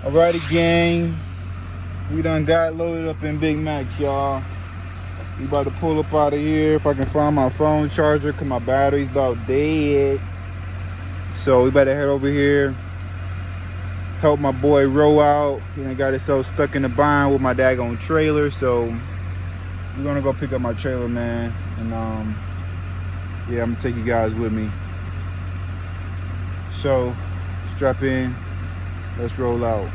Alrighty, gang. We done got loaded up in Big Macs, y'all. We about to pull up out of here. If I can find my phone charger, because my battery's about dead. So we better head over here. Help my boy roll out. He done got himself stuck in the bind with my daggone trailer. So we're gonna go pick up my trailer, man. And yeah, I'm gonna take you guys with me. So strap in. Let's roll out.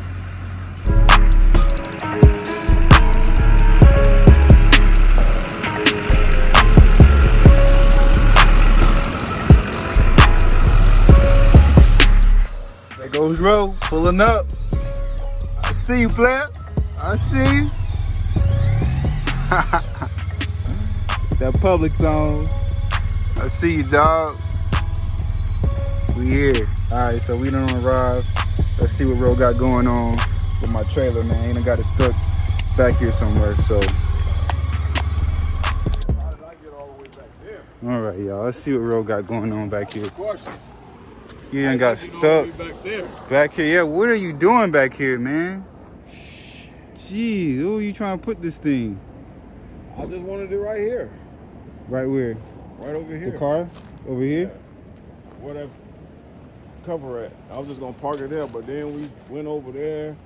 There goes Ro, pulling up. I see you, player. I see you. That public zone. I see you, dog. We here. Alright, so we done arrived. Let's see what Ro got going on with my trailer, man. He done got it stuck back here somewhere, so. How did I get all the way back there? Alright, y'all. Let's see what Ro got going on back here. Question. He done got stuck back here. Yeah, what are you doing back here, man? Jeez, who are you trying to put this thing? I just wanted it right here. Right where? Right over here. The car? Over here? Yeah. Whatever. Cover it. I was just gonna park it there, but then we went over there,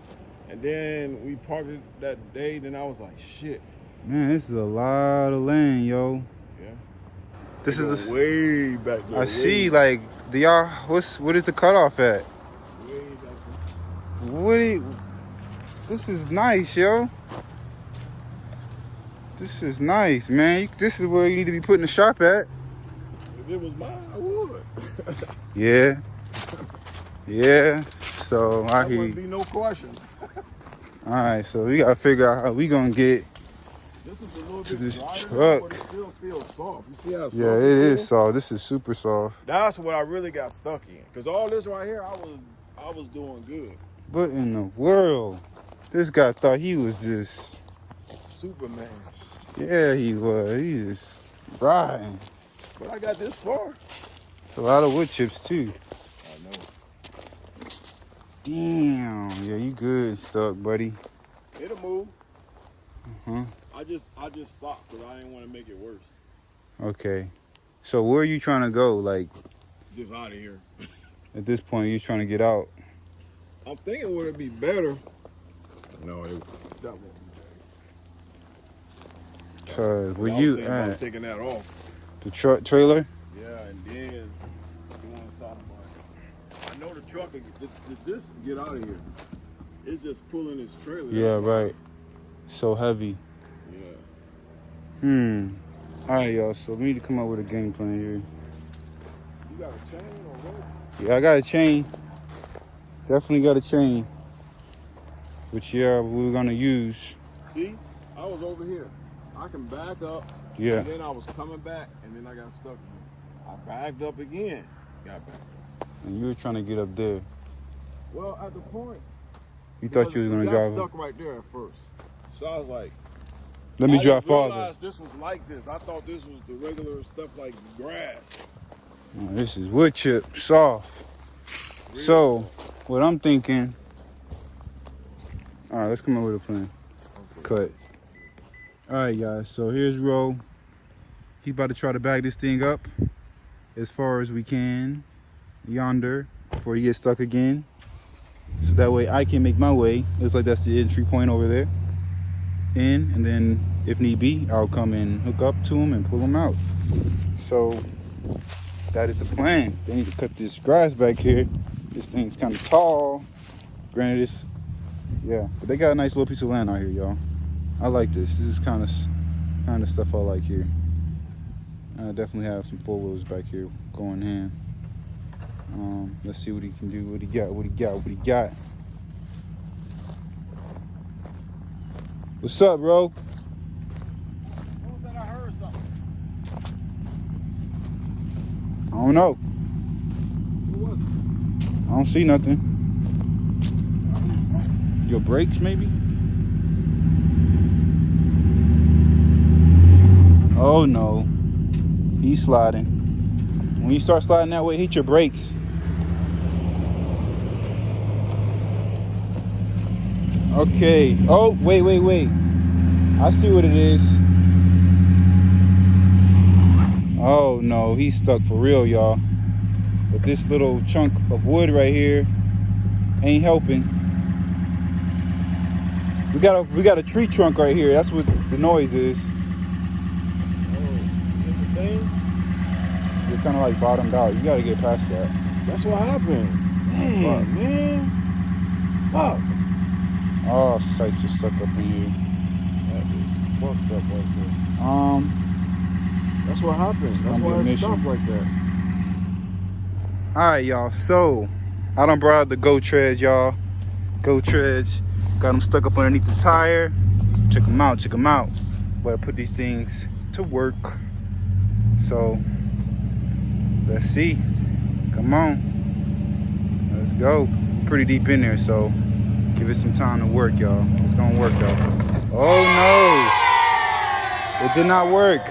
and then we parked it that day. Then I was like, shit. Man, this is a lot of land, yo. Yeah. This is way back there. I see, like, do y'all? What is the cutoff at? Way back there. What? This is nice, yo. This is nice, man. This is where you need to be putting the shop at. If it was mine, I would. Yeah. Yeah. So I hear. Wouldn't be no question. All right, so we gotta figure out how we gonna get This is a little to bit this drier, truck. but it still feels soft. You see how soft Yeah, it is soft. This is super soft. That's what I really got stuck in. Cause all this right here, I was doing good. What in the world? This guy thought he was just. Superman. Yeah, he was. He just riding. But I got this far. A lot of wood chips too. I know. Damn. Yeah, you good stuck, buddy. It'll move. Uh-huh. I just stopped because I didn't want to make it worse. Okay. So where are you trying to go? Like, Just out of here. at this point, you're trying to get out. I'm thinking would it be better? No, that won't be better. Cause where I was you thinking about at? taking that off. The truck trailer? Yeah, and then doing something like. I know the truck. This get out of here. It's just pulling its trailer. Yeah, right. So heavy. Yeah. All right, y'all. So we need to come up with a game plan here. You got a chain or rope? Yeah, I got a chain. Definitely got a chain. Which, yeah, we were gonna use. See, I was over here. I can back up. Yeah. And then I was coming back, and then I got stuck again. I backed up again. Got back up. And you were trying to get up there. Well, at the point. You thought you was gonna drive stuck right there at first. So I was like, Let me I drive didn't farther. realize this was like this. I thought this was the regular stuff like grass. Oh, this is wood chip, soft. Really? So, what I'm thinking. All right, let's come up with a plan. Okay. Cut. All right, guys. So here's Ro. He about to try to bag this thing up as far as we can, yonder, before he gets stuck again. So that way I can make my way. Looks like that's the entry point over there. In, and then if need be, I'll come and hook up to him and pull him out. So that is the plan. They need to cut this grass back here. This thing's kind of tall. Granted, it's but they got a nice little piece of land out here, y'all. I like this. This is kind of stuff I like here. I definitely have some 4-wheels back here going hand. Let's see what he can do. What he got. What's up, bro? Who was that? I heard something. I don't know. Who was it? I don't see nothing. I heard something. Your brakes, maybe? Oh no, he's sliding. When you start sliding that way, hit your brakes. Okay. Oh, wait. I see what it is. Oh no, he's stuck for real, y'all. But this little chunk of wood right here ain't helping. We got a tree trunk right here. That's what the noise is. You're kind of like bottomed out. You gotta get past that. That's what happened. Dang, man. Fuck. Oh, sights just stuck up in here. That is fucked up right there. That's what happened. That's why it stopped like that. Alright, y'all. So, I done brought out the Go Treads, y'all. Go Treads. Got them stuck up underneath the tire. Check them out. Better put these things to work. So, let's see. Come on. Let's go. Pretty deep in there, so give it some time to work, y'all. It's gonna work, y'all. Oh no! It did not work.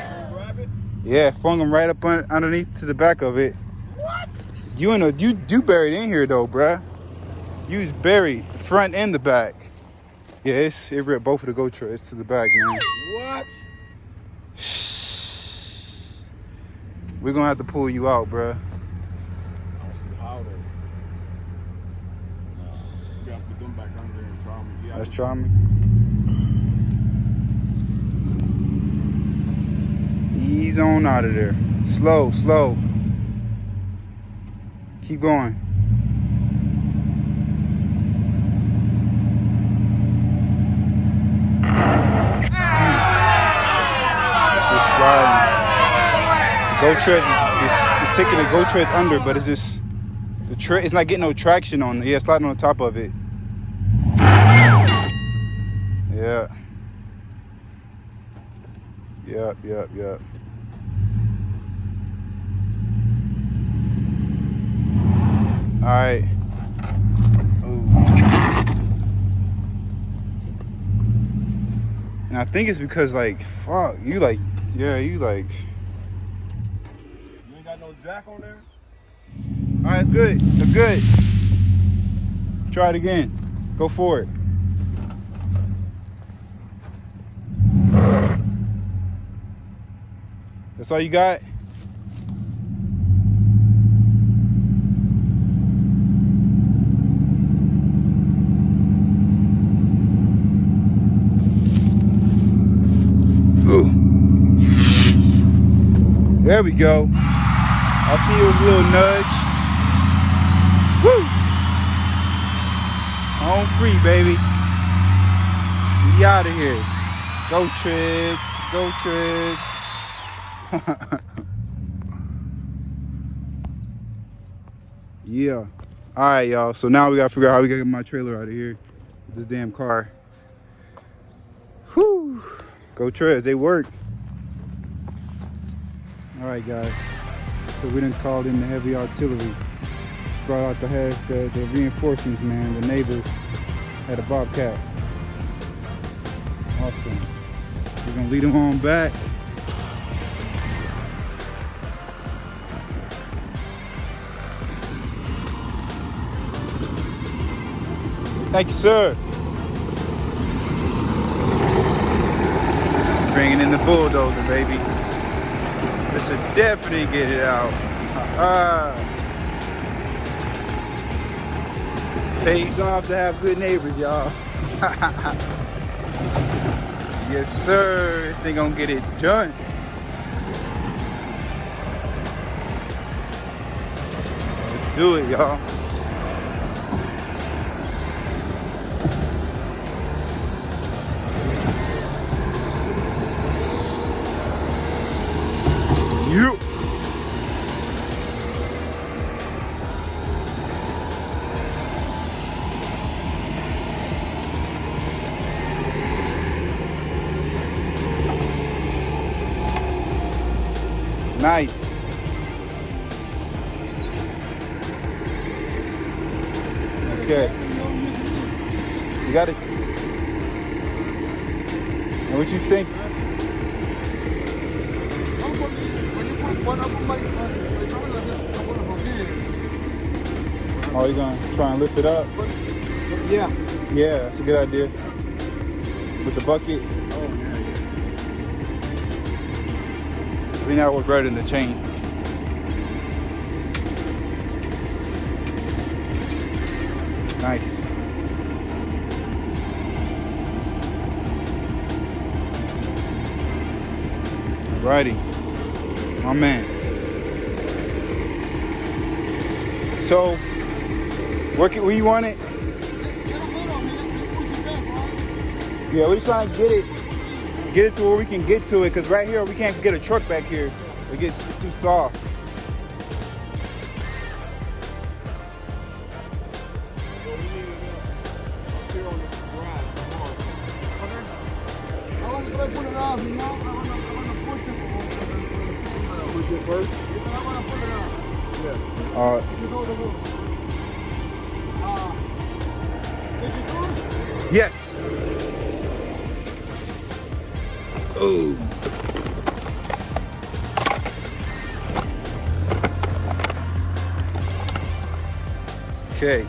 Yeah, flung them right up underneath to the back of it. What? You buried in here though, bruh. You was buried, the front and the back. Yeah, it ripped both of the Go Treads to the back, man. What? We're gonna have to pull you out, bruh. Let's try me. Ease on out of there. Slow. Keep going. It's just sliding. The Go Treads is taking the Go Treads under, but it's just it's not getting no traction on it. Yeah, it's sliding on the top of it. Yeah. Yep. All right. Ooh. And I think it's because fuck, you You ain't got no jack on there? All right, it's good. Try it again. Go for it. That's all you got? Ooh. There we go. I see it was a little nudge. Woo! Home free, baby. We out of here. Go Treads. Yeah. All right, y'all. So now we gotta figure out how we gotta get my trailer out of here. This damn car. Whew. Go Treads, they work. All right, guys. So we done called in the heavy artillery. Brought out the reinforcements, man. The neighbors had a bobcat. Awesome. We're gonna lead them on back. Thank you, sir. Bringing in the bulldozer, baby. This should definitely get it out. Pays off to have good neighbors, y'all. Yes, sir. This thing gonna get it done. Let's do it, y'all. You. Nice. Okay. You got it. And what you think? Oh, you gonna try and lift it up? Yeah. Yeah, that's a good idea. With the bucket, Oh, I think that would better than the chain. Nice. Alrighty, my man. So, where you want it? Yeah, we're just trying to get it to where we can get to it, because right here we can't get a truck back here. It's too soft. So we need it up here on the garage. I want to put it off, you know? I want to push it. Push it first? I want to put it off. Yeah. You go to the roof. Did you do it? Yes. Ooh. Okay.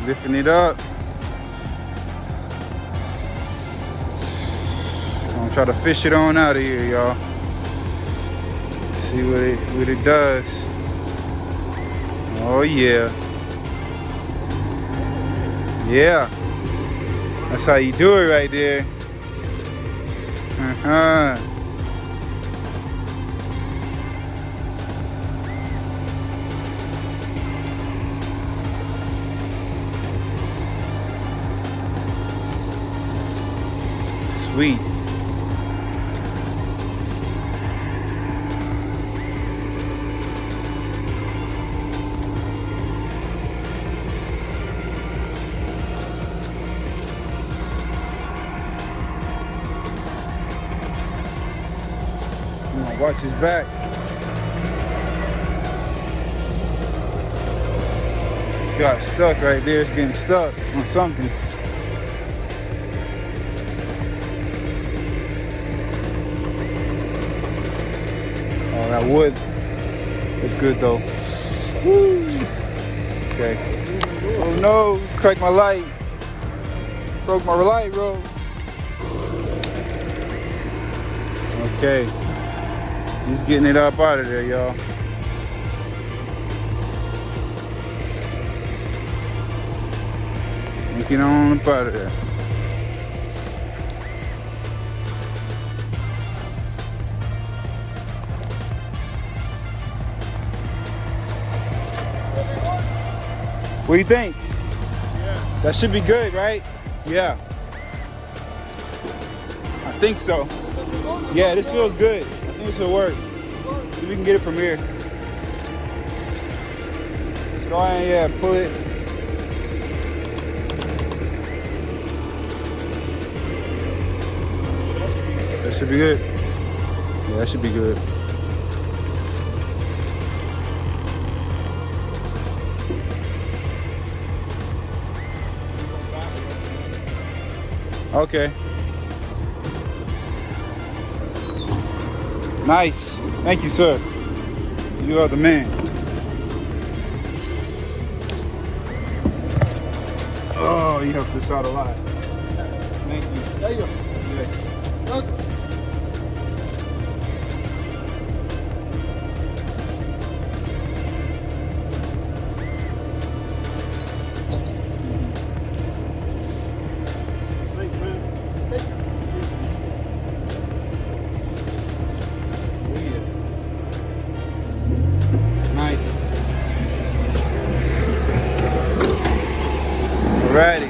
Lifting it up. I'm gonna try to fish it on out of here, y'all. See what it does. Oh yeah. Yeah. That's how you do it right there. Uh-huh. Sweet. Watch his back. It's got stuck right there. It's getting stuck on something. Oh, that wood is good though. Woo. Okay. Oh no! Cracked my light. Broke my light, bro. Okay. He's getting it up out of there, y'all. Get on up out of there. What do you think? Yeah. That should be good, right? Yeah. I think so. Yeah, this feels good. I think this will work. See if we can get it from here. Let's go ahead, yeah, pull it. That should be good. Yeah, that should be good. Okay. Nice. Thank you, sir. You are the man. Oh, you helped us out a lot. Thank you. There you go. Yeah. Look. Thanks, man. Nice. Alrighty.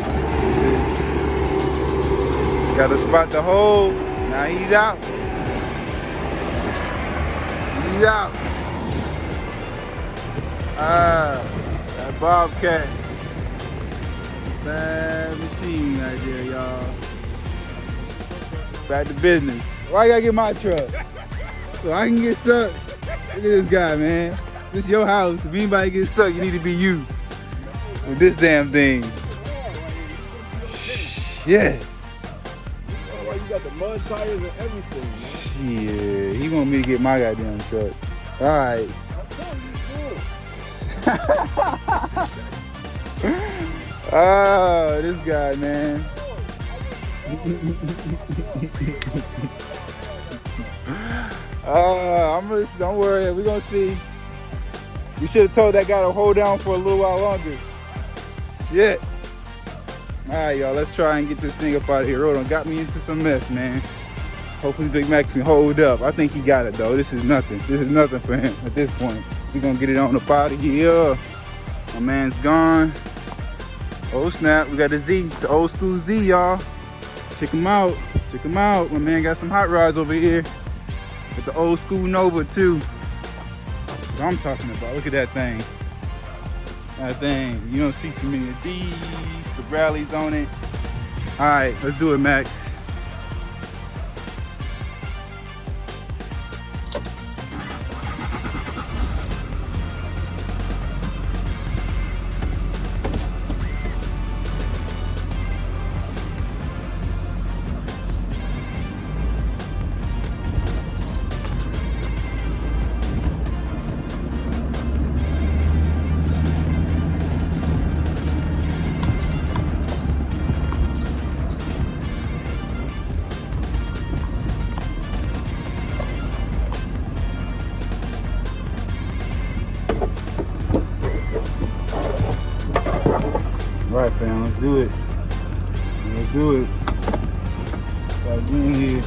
Got to spot the hole. Now he's out. He's out. That bobcat. Bad machine right there, y'all. Back to business. Why I gotta get my truck? So I can get stuck. Look at this guy, man. This is your house. If anybody gets stuck, you need to be you. With this damn thing. Yeah. Oh, you got the mud tires and everything, man. Yeah, he want me to get my goddamn truck. All right. I'm telling you, Ah, this guy, man. Don't worry, we're gonna see. We should have told that guy to hold down for a little while longer. Shit. Alright, y'all, let's try and get this thing up out of here. Hold on, got me into some mess, man. Hopefully Big Max can hold up. I think he got it, though. This is nothing. This is nothing for him at this point. We're gonna get it on up out of here. My man's gone. Oh, snap. We got the Z, the old school Z, y'all. Check him out. Check him out. My man got some hot rods over here. With the old school Nova, too. That's what I'm talking about. Look at that thing. That thing. You don't see too many of these. The rallies on it. All right, let's do it, Max. All right, fam, let's do it. Let's do it. Gotta get in here.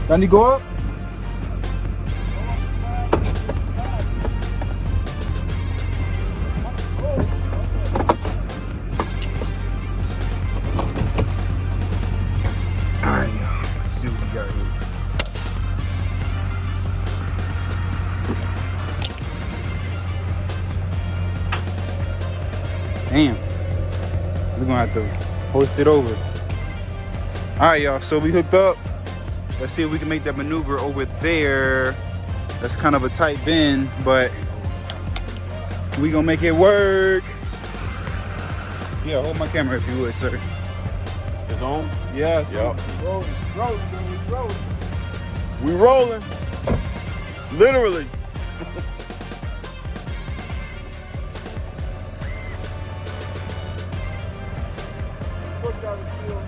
Can you go up? Alright, let's see what we got here. Damn. We're gonna have to hoist it over. Alright, y'all, so we hooked up. Let's see if we can make that maneuver over there. That's kind of a tight bend, but we gonna make it work. Yeah, hold my camera if you would, sir. It's on? Yeah, Yep. Rolling, rolling, rolling. We rolling. Literally. Push out the steel.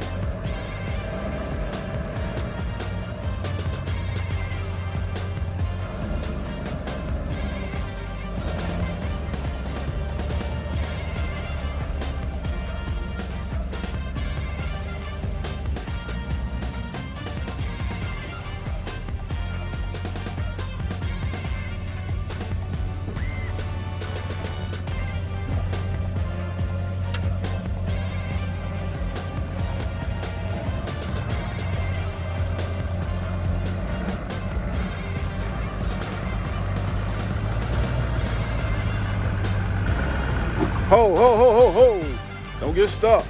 Ho, ho, ho, ho, ho. Don't get stuck.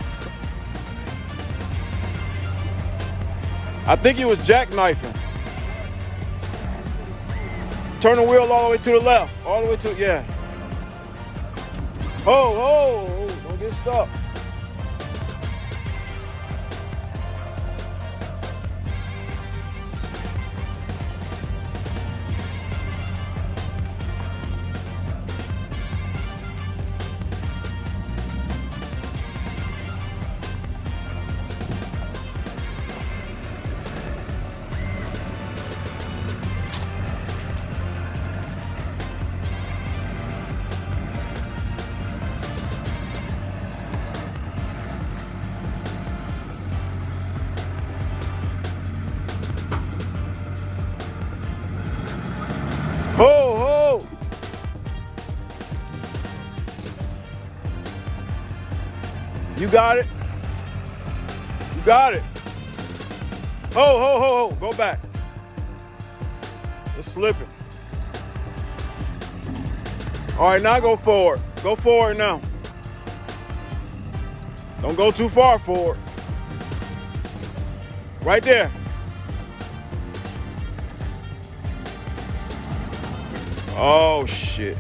I think he was jackknifing. Turn the wheel all the way to the left. All the way to, yeah. Ho, ho, ho. Don't get stuck. got it. You got it. Ho. Go back. It's slipping. All right, now go forward. Go forward now. Don't go too far forward. Right there. Oh, shit.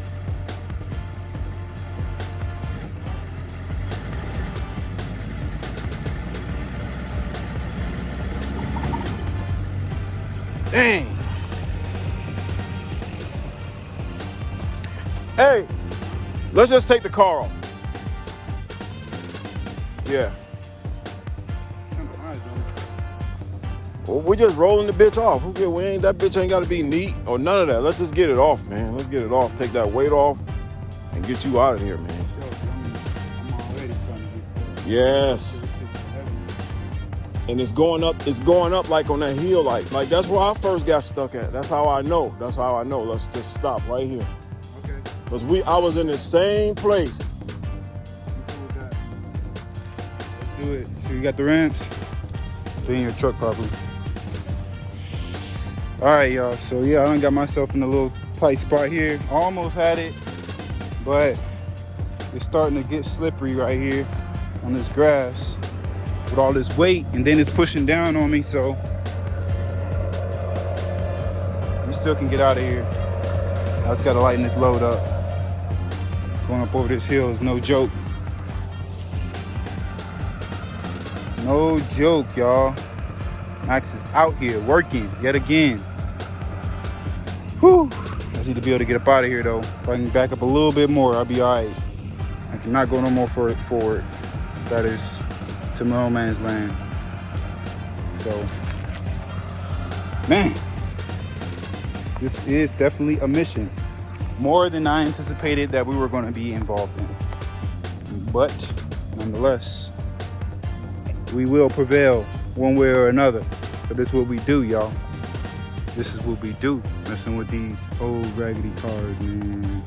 Dang. Hey, let's just take the car off. Yeah. Well, we're just rolling the bitch off. Who cares? That bitch ain't got to be neat or none of that. Let's just get it off, man. Let's get it off. Take that weight off and get you out of here, man. I'm already trying to get stuck. Yes. And it's going up like on that hill, like that's where I first got stuck at. That's how I know. Let's just stop right here. Okay. Because I was in the same place. Let's do it. So you got the ramps? Be in your truck probably. All right, y'all. So yeah, I done got myself in a little tight spot here. Almost had it, but it's starting to get slippery right here on this grass with all this weight, and then it's pushing down on me. So we still can get out of here. I just gotta lighten this load up. Going up over this hill is no joke. No joke, y'all. Max is out here working yet again. Whew. I need to be able to get up out of here though. If I can back up a little bit more, I'll be all right. I cannot go no more forward. That is to no man's land. So, man, this is definitely a mission. More than I anticipated that we were going to be involved in. But, nonetheless, we will prevail one way or another. But this is what we do, y'all. This is what we do. Messing with these old raggedy cars, man.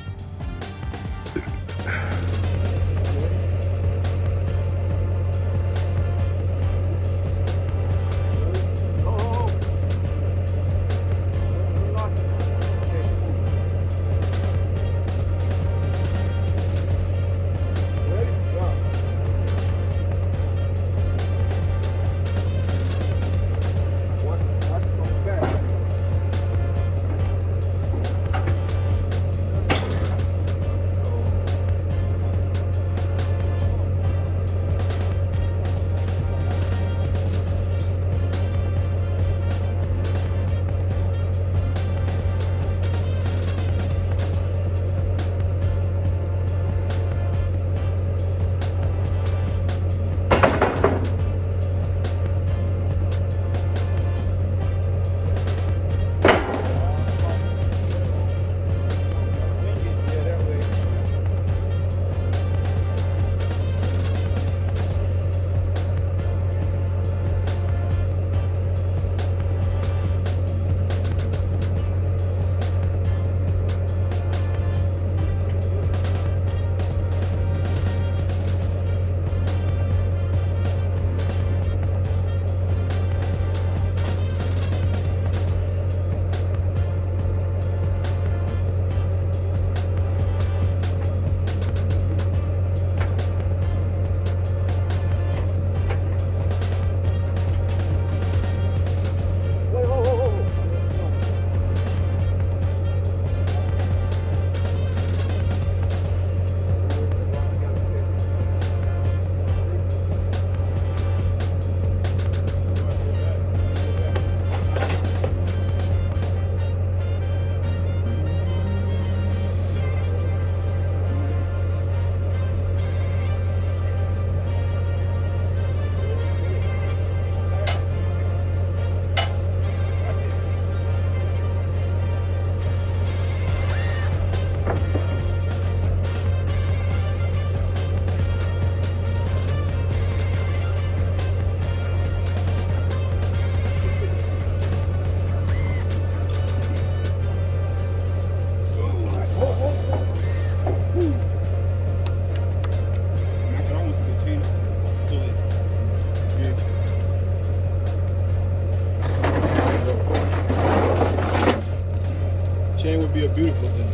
be a beautiful thing.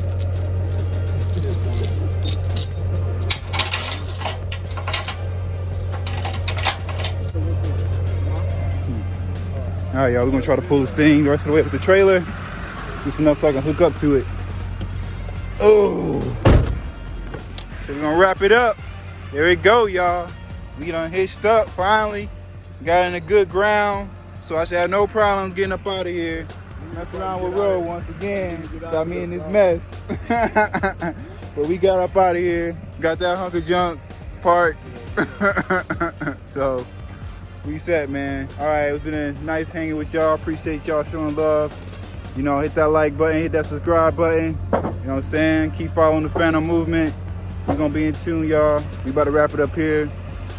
All right, y'all, we're gonna try to pull this thing the rest of the way up with the trailer. Just enough so I can hook up to it. Oh, so we're gonna wrap it up. There we go, y'all. We done hitched up finally. Got in a good ground, so I should have no problems getting up out of here. Mess around with road once again. Got me in this mess. But we got up out of here. Got that hunk of junk parked. So we set, man. All right, it's been a nice hanging with y'all. Appreciate y'all showing love. You know, hit that like button, hit that subscribe button. You know what I'm saying? Keep following the Phantom movement. We're gonna be in tune, y'all. We about to wrap it up here.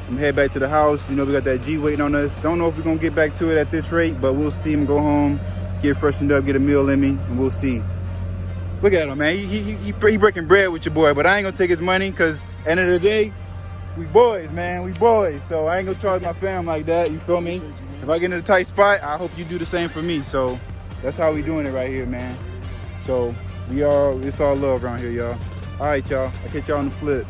I'm head back to the house. You know, we got that G waiting on us. Don't know if we're gonna get back to it at this rate, but we'll see him go home, get freshened up, get a meal in me, and we'll see. Look at him, man. He breaking bread with your boy, but I ain't gonna take his money because end of the day, we boys, man. We boys. So I ain't gonna charge my fam like that. You feel me? If I get in a tight spot, I hope you do the same for me. So that's how we doing it right here, man. So it's all love around here, y'all. All right, y'all. I'll catch y'all on the flip.